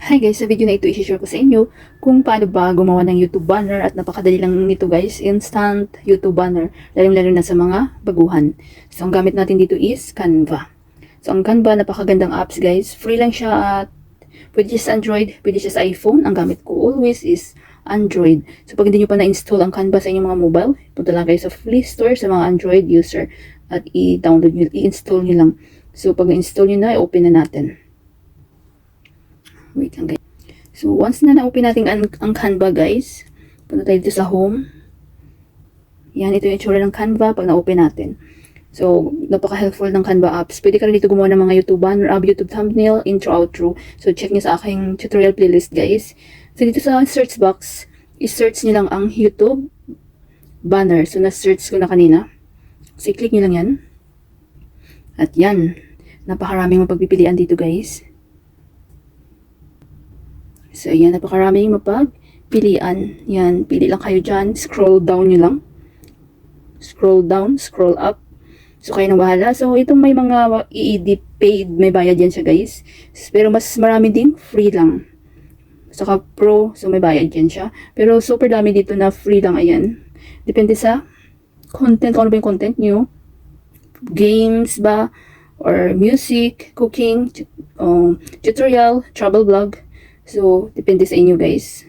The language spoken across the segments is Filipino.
Hi guys, sa video na ito i-share ko sa inyo kung paano ba gumawa ng YouTube banner at napakadali lang nito guys, instant YouTube banner, lalo na sa mga baguhan. So ang gamit natin dito is Canva. So ang Canva, napakagandang apps guys, free lang siya at pwede siya sa Android, pwede siya sa iPhone. Ang gamit ko always is Android. So pag hindi nyo pa na-install ang Canva sa inyong mga mobile, punta lang kayo sa Play Store sa mga Android user at i-download nyo, i-install nyo lang. So pag na-install nyo na, i-open na natin. Wait lang guys. So, once na na-open natin ang Canva guys, punta tayo dito sa home. Yan, ito yung itsura ng Canva pag na-open natin. So, napaka-helpful ng Canva apps. Pwede ka rin dito gumawa ng mga YouTube banner, YouTube thumbnail, intro, outro. So, check nyo sa aking tutorial playlist guys. So, dito sa search box, i-search nyo lang ang YouTube banner. So, na-search ko na kanina. So, i-click nyo lang yan. At yan, napakaraming mapagpipilian dito guys. So, ayan, napakaraming mapagpilian. Yan, pili lang kayo dyan. Scroll down nyo lang. Scroll down, scroll up. So, kayo nang bahala. So, itong may mga i-edit paid, may bayad yan siya guys. Pero mas marami din, free lang. Saka pro, so may bayad yan siya. Pero super dami dito na free lang, ayan. Depende sa content, kung ano ba yung content nyo. Games ba, or music, cooking, tutorial, travel vlog. So, depende sa inyo guys.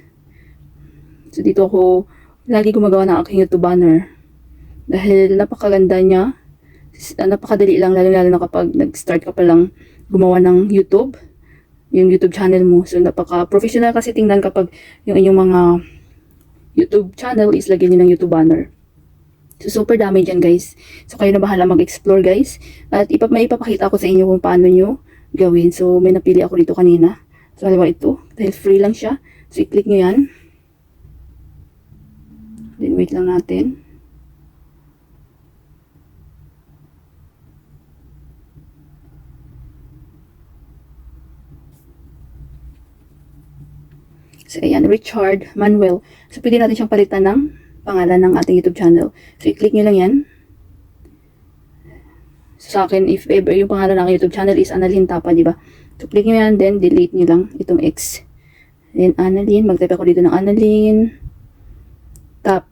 So, dito ako lagi gumagawa ng aking YouTube banner. Dahil napakaganda niya. Napakadali lang, lalo na kapag nag-start ka pa lang gumawa ng YouTube. Yung YouTube channel mo. So, napaka-professional kasi tingnan kapag yung inyong mga YouTube channel is lagyan niyo ng YouTube banner. So, super dami dyan guys. So, kayo na bahala mag-explore guys. At may ipapakita ko sa inyo kung paano nyo gawin. So, may napili ako dito kanina. So, halimbawa ito. Dahil free lang siya. So, i-click nyo yan. Then, wait lang natin. So, ayan. Richard Manuel. So, pwede natin siyang palitan ng pangalan ng ating YouTube channel. So, i-click nyo lang yan. So, sa akin, if ever yung pangalan ng YouTube channel is Annalyn Tapa, diba? So, click nyo yan, then delete nyo lang itong X. Then, Annalyn. Mag-type ako dito ng Annalyn. Tap.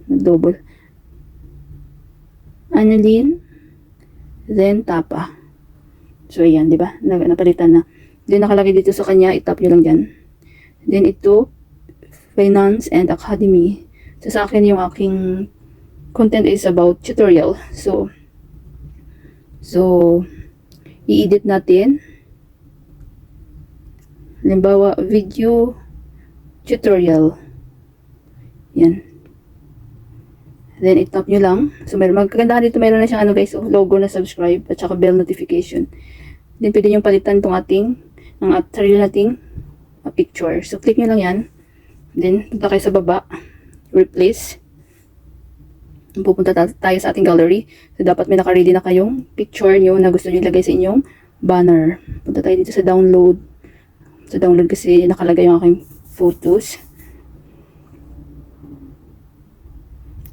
Double. Annalyn. Then, Tapa. So, ayan, di ba? Napalitan na. Then, nakalagay dito sa kanya. I-tap nyo lang dyan. Then, ito, Finance and Academy. So, sa akin, yung aking content is about tutorial. So, i-edit natin. Halimbawa, video tutorial. Yan. Then, i-tap nyo lang. So, magkagandahan dito, mayroon na siyang logo na subscribe at saka bell notification. Then, pwede nyo palitan itong sarili nating picture. So, click nyo lang yan. Then, punta kayo sa baba. Replace. Pupunta tayo sa ating gallery. So, dapat may naka-ready na kayong picture nyo na gusto nyo ilagay sa inyong banner. Punta tayo dito sa download. Sa download kasi nakalagay yung aking photos.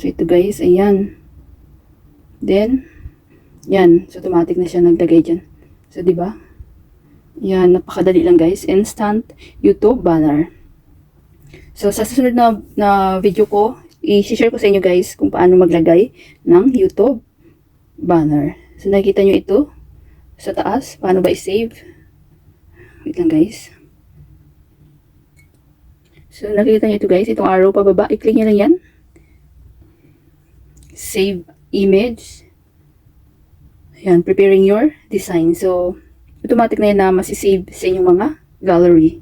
So, ito guys, ayan. Then, yan. So, automatic na siya naglagay dyan. So, diba? Yan, napakadali lang guys. Instant YouTube banner. So, sa susunod na video ko, i-share ko sa inyo guys kung paano maglagay ng YouTube banner. So, nakikita nyo ito sa taas. Paano ba i-save? Wait lang guys. So, nakikita nyo ito guys. Itong arrow pababa. I-click nyo lang yan. Save image. Ayan, preparing your design. So, automatic na yan na masisave sa inyong mga gallery.